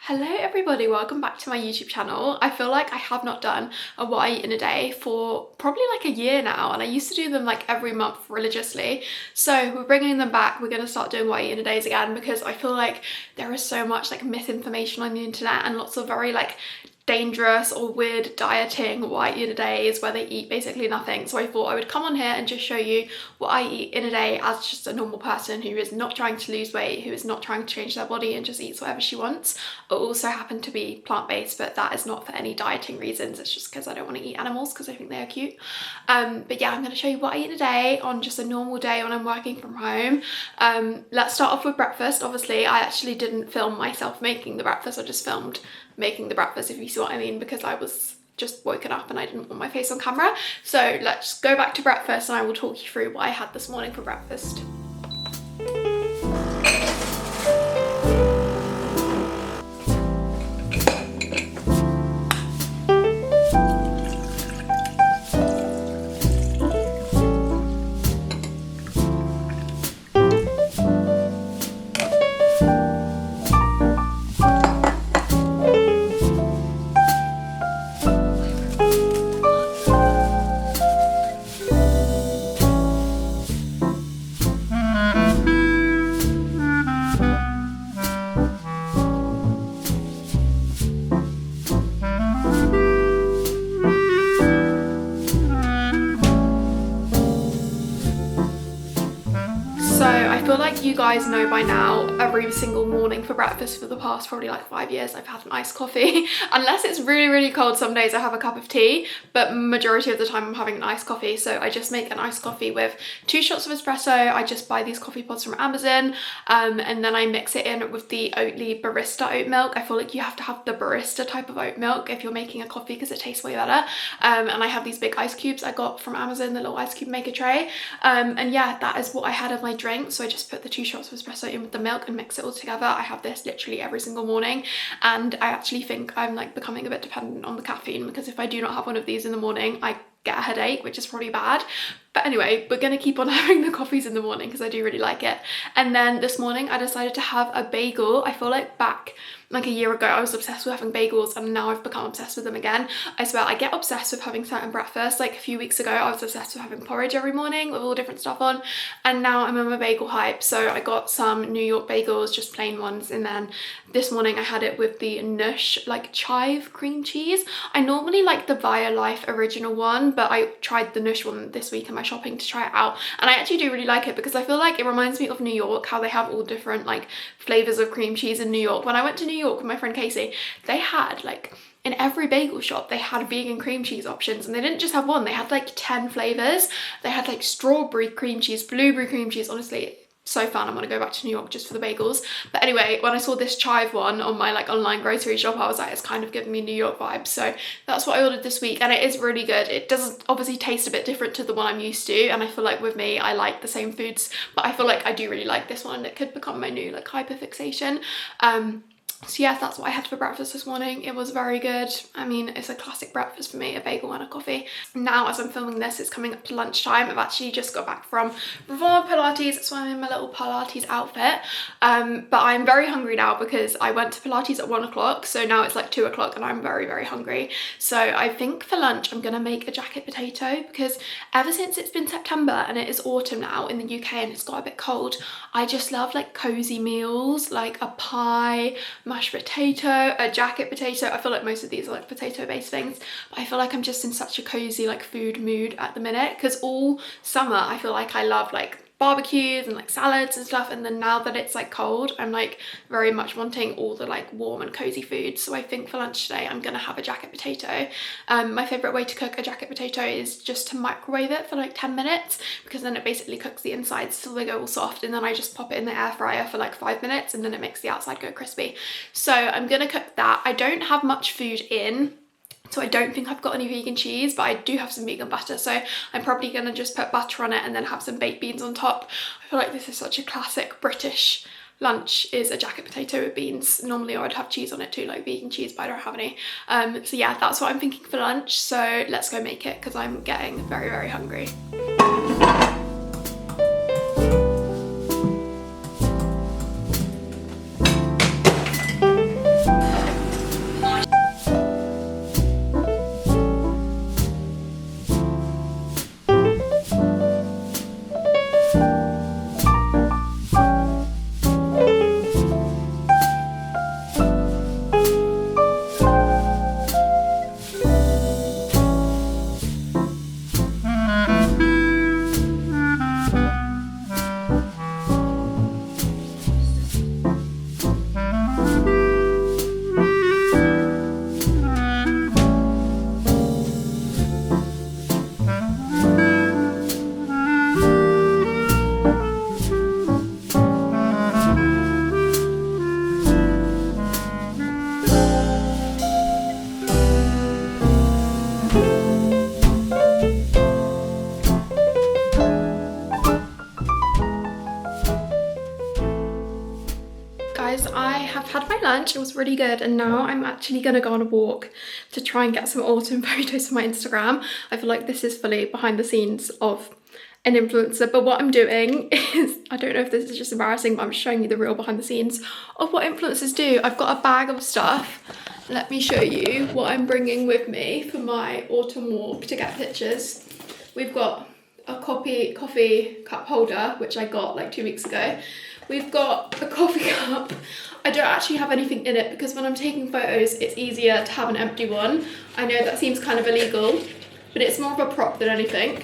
Hello everybody, welcome back to my YouTube channel. I feel like I have not done a what I eat in a day for probably like a year now, and I used to do them like every month religiously. So we're bringing them back. We're going to start doing what I eat in a days again because I feel like there is so much like misinformation on the internet and lots of very like dangerous or weird dieting what I eat in a day is where they eat basically nothing. So I thought I would come on here and just show you what I eat in a day as just a normal person who is not trying to lose weight, who is not trying to change their body and just eats whatever she wants. I also happen to be plant-based, but that is not for any dieting reasons. It's just because I don't want to eat animals because I think they are cute. But yeah, I'm going to show you what I eat in a day on just a normal day when I'm working from home. Let's start off with breakfast. Obviously, I actually didn't film myself making the breakfast. I just filmed making the breakfast, if you see what I mean, because I was just woken up and I didn't want my face on camera. So let's go back to breakfast and I will talk you through what I had this morning for breakfast. I feel like you guys know by now, every single morning for breakfast for the past probably like 5 years, I've had an iced coffee. Unless it's really, really cold, some days I have a cup of tea, but majority of the time I'm having an iced coffee. So I just make an iced coffee with 2 shots of espresso. I just buy these coffee pods from Amazon, and then I mix it in with the Oatly barista oat milk. I feel like you have to have the barista type of oat milk if you're making a coffee because it tastes way better. And I have these big ice cubes I got from Amazon, the little ice cube maker tray. And yeah, that is what I had of my drink. So I just put the 2 shots of espresso in with the milk and mix it all together. I have this literally every single morning, and I actually think I'm like becoming a bit dependent on the caffeine, because if I do not have one of these in the morning, I get a headache, which is probably bad. But anyway, we're gonna keep on having the coffees in the morning because I do really like it. And then this morning I decided to have a bagel. I feel like back like a year ago I was obsessed with having bagels, and now I've become obsessed with them again. I swear I get obsessed with having certain breakfasts. Like a few weeks ago I was obsessed with having porridge every morning with all different stuff on, and now I'm on my bagel hype. So I got some New York bagels, just plain ones, and then this morning I had it with the Nush like chive cream cheese. I normally like the Via Life original one, but I tried the Nush one this week in my shopping to try it out, and I actually do really like it because I feel like it reminds me of New York, how they have all different like flavors of cream cheese in New York. When I went to New York with my friend Casey, they had like in every bagel shop they had vegan cream cheese options, and they didn't just have one, they had like 10 flavors. They had like strawberry cream cheese, blueberry cream cheese. Honestly, so fun. I'm gonna go back to New York just for the bagels. But anyway, when I saw this chive one on my like online grocery shop, I was like, it's kind of giving me New York vibes. So that's what I ordered this week, and it is really good. It does obviously taste a bit different to the one I'm used to, and I feel like with me I like the same foods, but I feel like I do really like this one. It could become my new like hyperfixation. So yeah, that's what I had for breakfast this morning. It was very good. I mean, it's a classic breakfast for me, a bagel and a coffee. Now, as I'm filming this, it's coming up to lunchtime. I've actually just got back from Reformer Pilates, so I'm in my little Pilates outfit. But I'm very hungry now because I went to Pilates at 1 o'clock, so now it's like 2 o'clock and I'm very, very hungry. So I think for lunch, I'm gonna make a jacket potato, because ever since it's been September and it is autumn now in the UK and it's got a bit cold, I just love like cozy meals, like a pie, mashed potato, a jacket potato. I feel like most of these are like potato based things, but I feel like I'm just in such a cozy like food mood at the minute, because all summer I feel like I love like barbecues and like salads and stuff, and then now that it's like cold, I'm like very much wanting all the like warm and cozy food. So I think for lunch today I'm gonna have a jacket potato. My favorite way to cook a jacket potato is just to microwave it for like 10 minutes, because then it basically cooks the insides till they go all soft, and then I just pop it in the air fryer for like 5 minutes, and then it makes the outside go crispy. So I'm gonna cook that. I don't have much food in, so I don't think I've got any vegan cheese, but I do have some vegan butter, so I'm probably gonna just put butter on it and then have some baked beans on top. I feel like this is such a classic British lunch, is a jacket potato with beans. Normally I would have cheese on it too, like vegan cheese, but I don't have any. So yeah, that's what I'm thinking for lunch, so let's go make it because I'm getting very, very hungry. lunch. It was really good, and now I'm actually gonna go on a walk to try and get some autumn photos for my Instagram. I feel like this is fully behind the scenes of an influencer, but what I'm doing is, I don't know if this is just embarrassing, but I'm showing you the real behind the scenes of what influencers do. I've got a bag of stuff. Let me show you what I'm bringing with me for my autumn walk to get pictures. We've got a coffee cup holder, which I got like 2 weeks ago. We've got a coffee cup. I don't actually have anything in it because when I'm taking photos, it's easier to have an empty one. I know that seems kind of illegal, but it's more of a prop than anything.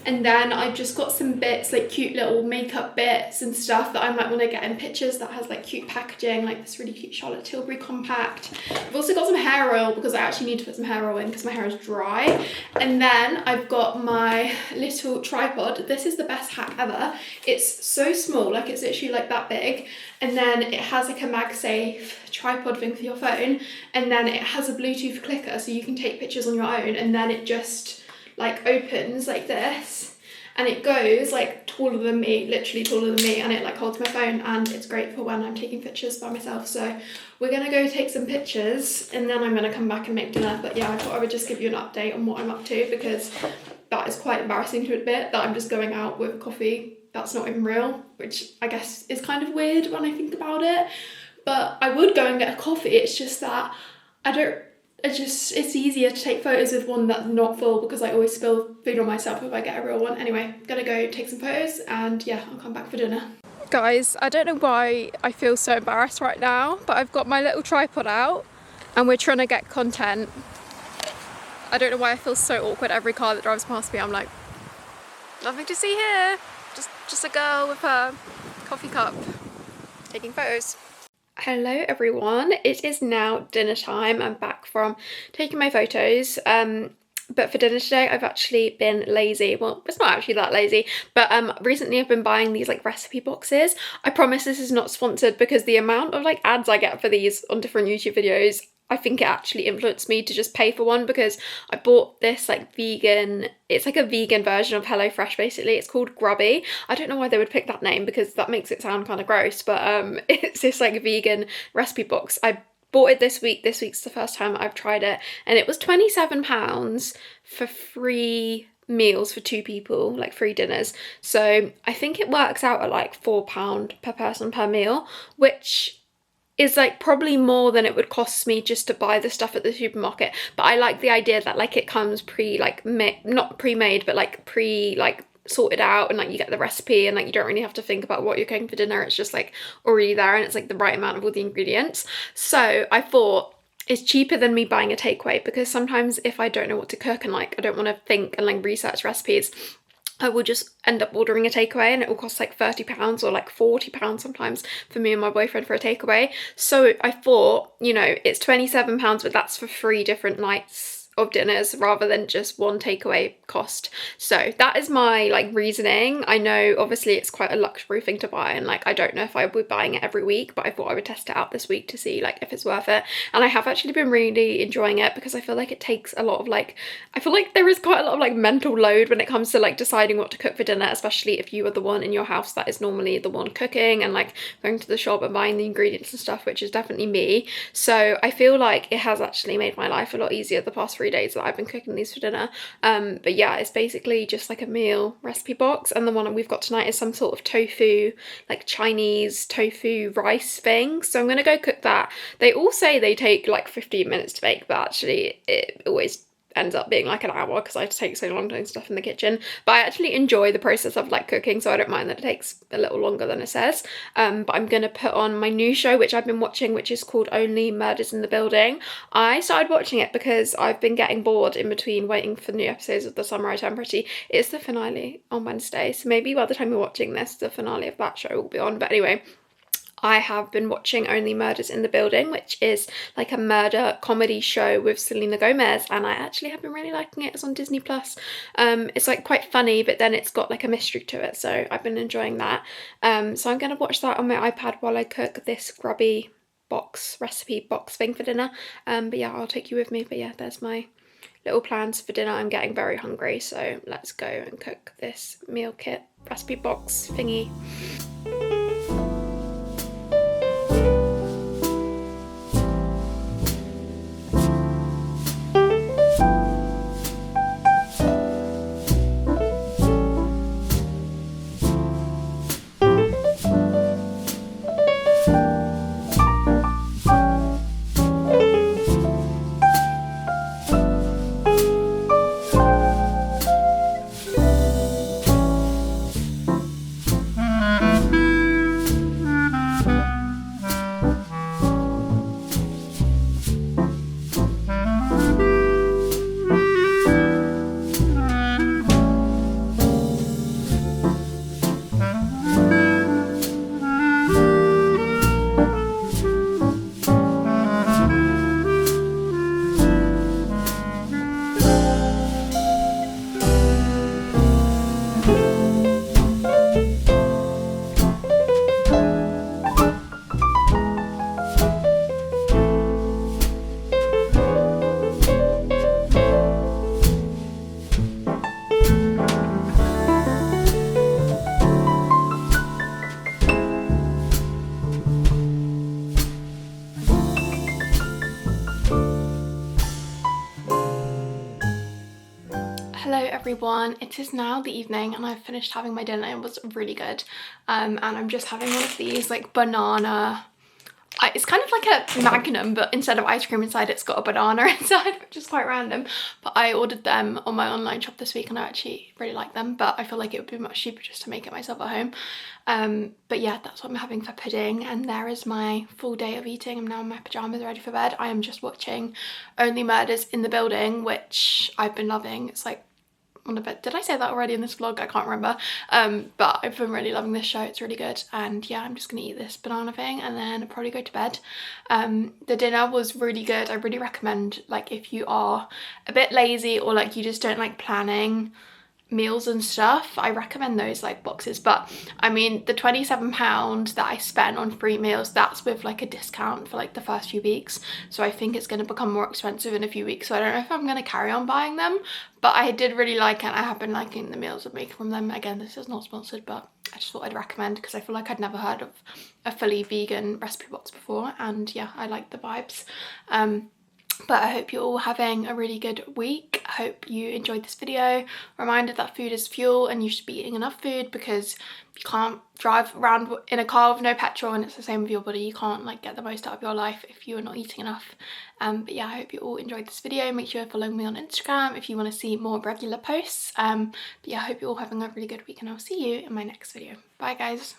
And then I've just got some bits, like cute little makeup bits and stuff that I might want to get in pictures that has like cute packaging, like this really cute Charlotte Tilbury compact. I've also got some hair oil because I actually need to put some hair oil in because my hair is dry. And then I've got my little tripod. This is the best hack ever. It's so small, like it's literally like that big. And then it has like a MagSafe tripod thing for your phone. And then it has a Bluetooth clicker so you can take pictures on your own, and then it just like opens like this and it goes like taller than me, literally taller than me, and it like holds my phone, and it's great for when I'm taking pictures by myself. So we're gonna go take some pictures and then I'm gonna come back and make dinner. But yeah, I thought I would just give you an update on what I'm up to because that is quite embarrassing to admit that I'm just going out with coffee that's not even real, which I guess is kind of weird when I think about it. But I would go and get a coffee, it's just that it's easier to take photos with one that's not full because I always spill food on myself if I get a real one. Anyway, gonna go take some photos and yeah, I'll come back for dinner. Guys, I don't know why I feel so embarrassed right now, but I've got my little tripod out and we're trying to get content. I don't know why I feel so awkward. Every car that drives past me, I'm like, nothing to see here. Just a girl with her coffee cup taking photos. Hello everyone, it is now dinner time. I'm back from taking my photos, but for dinner today I've actually been lazy. Well, it's not actually that lazy, but recently I've been buying these like recipe boxes. I promise this is not sponsored because the amount of like ads I get for these on different YouTube videos, I think it actually influenced me to just pay for one because I bought this like vegan, it's like a vegan version of HelloFresh basically. It's called Grubby. I don't know why they would pick that name because that makes it sound kind of gross, but it's this like vegan recipe box. I bought it this week. This week's the first time I've tried it, and it was £27 for 3 meals for 2 people, like 3 dinners. So I think it works out at like £4 per person per meal, which is like probably more than it would cost me just to buy the stuff at the supermarket. But I like the idea that like it comes not pre-made, but like sorted out, and like you get the recipe and like you don't really have to think about what you're cooking for dinner. It's just like already there and it's like the right amount of all the ingredients. So I thought it's cheaper than me buying a takeaway, because sometimes if I don't know what to cook and like I don't want to think and like research recipes, I will just end up ordering a takeaway and it will cost like £30 or like £40 sometimes for me and my boyfriend for a takeaway. So I thought, you know, it's £27, but that's for 3 different nights of dinners rather than just one takeaway cost. So that is my like reasoning. I know obviously it's quite a luxury thing to buy, and like I don't know if I would be buying it every week, but I thought I would test it out this week to see like if it's worth it. And I have actually been really enjoying it because I feel like it takes a lot of like, I feel like there is quite a lot of like mental load when it comes to like deciding what to cook for dinner, especially if you are the one in your house that is normally the one cooking and like going to the shop and buying the ingredients and stuff, which is definitely me. So I feel like it has actually made my life a lot easier the past 3 days that I've been cooking these for dinner. But yeah, it's basically just like a meal recipe box, and the one we've got tonight is some sort of tofu, like Chinese tofu rice thing. So I'm gonna go cook that. They all say they take like 15 minutes to bake, but actually it always ends up being like an hour because I have to take so long doing stuff in the kitchen. But I actually enjoy the process of like cooking, so I don't mind that it takes a little longer than it says. But I'm gonna put on my new show, which I've been watching, which is called Only Murders in the Building. I started watching it because I've been getting bored in between waiting for the new episodes of The Summer I Turned Pretty. It's the finale on Wednesday, so maybe by the time you're watching this, the finale of that show will be on. But anyway, I have been watching Only Murders in the Building, which is like a murder comedy show with Selena Gomez, and I actually have been really liking it. It's on Disney Plus. It's like quite funny, but then it's got like a mystery to it, so I've been enjoying that. So I'm gonna watch that on my iPad while I cook this grubby recipe box thing for dinner. But yeah, I'll take you with me. But yeah, there's my little plans for dinner. I'm getting very hungry, so let's go and cook this meal kit recipe box thingy. Hello everyone, it is now the evening and I've finished having my dinner. It was really good, and I'm just having one of these like banana, it's kind of like a Magnum, but instead of ice cream inside it's got a banana inside, which is quite random. But I ordered them on my online shop this week and I actually really like them, but I feel like it would be much cheaper just to make it myself at home. But yeah, that's what I'm having for pudding, and there is my full day of eating. I'm now in my pajamas ready for bed. I am just watching Only Murders in the Building, which I've been loving. It's like one of it. Did I say that already in this vlog? I can't remember. But I've been really loving this show. It's really good. And yeah, I'm just gonna eat this banana thing and then probably go to bed. The dinner was really good. I really recommend, like, if you are a bit lazy or like you just don't like planning meals and stuff, I recommend those like boxes. But I mean, the £27 that I spent on 3 meals, that's with like a discount for like the first few weeks, so I think it's going to become more expensive in a few weeks, so I don't know if I'm going to carry on buying them. But I did really like it and I have been liking the meals I'm making from them. Again, this is not sponsored, but I just thought I'd recommend because I feel like I'd never heard of a fully vegan recipe box before, and yeah, I like the vibes. But I hope you're all having a really good week. I hope you enjoyed this video. Reminder that food is fuel and you should be eating enough food, because you can't drive around in a car with no petrol, and it's the same with your body. You can't like get the most out of your life if you're not eating enough. But yeah, I hope you all enjoyed this video. Make sure you're following me on Instagram if you want to see more regular posts. But yeah, I hope you're all having a really good week and I'll see you in my next video. Bye guys.